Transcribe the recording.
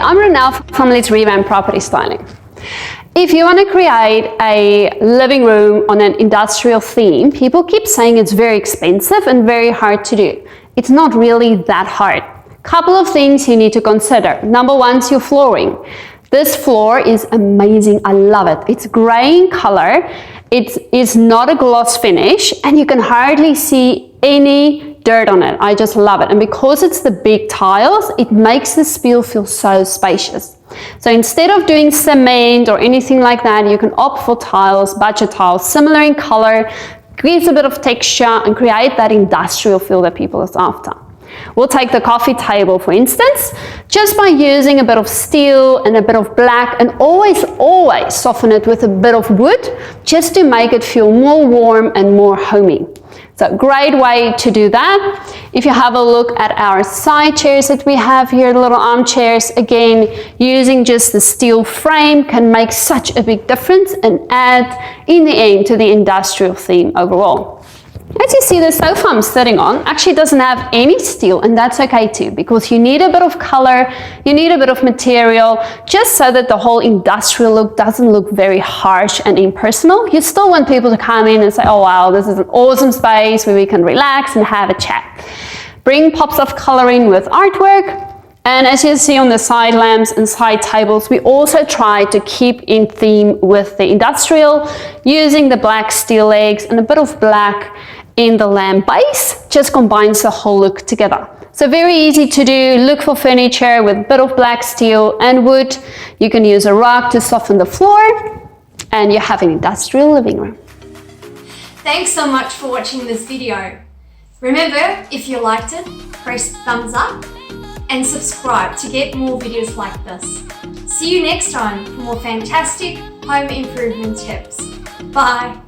I'm Ronel from Let's Revamp Property Styling. If you want to create a living room on an industrial theme, people keep saying it's very expensive and very hard to do. It's not really that hard. Couple of things you need to consider. Number one is your flooring. This floor is amazing. I love it. It's gray in color. It is not a gloss finish and you can hardly see any dirt on it. I just love it. And because it's the big tiles, it makes the spiel feel so spacious. So instead of doing cement or anything like that, you can opt for tiles, budget tiles, similar in color, gives a bit of texture and create that industrial feel that people are after. We'll take the coffee table, for instance, just by using a bit of steel and a bit of black, and always soften it with a bit of wood, just to make it feel more warm and more homey. So great way to do that. If you have a look at our side chairs that we have here, the little armchairs, again, using just the steel frame can make such a big difference and add, in the end, to the industrial theme overall. As you see, the sofa I'm sitting on actually doesn't have any steel, and that's okay too, because you need a bit of color, you need a bit of material, just so that the whole industrial look doesn't look very harsh and impersonal. You still want people to come in and say, oh wow, this is an awesome space where we can relax and have a chat. Bring pops of color in with artwork. And as you see on the side lamps and side tables, we also try to keep in theme with the industrial, using the black steel legs and a bit of black in the lamp base, just combines the whole look together. So very easy to do. Look for furniture with a bit of black steel and wood. You can use a rug to soften the floor, and you have an industrial living room. Thanks so much for watching this video. Remember, if you liked it, press thumbs up and subscribe to get more videos like this. See you next time for more fantastic home improvement tips. Bye.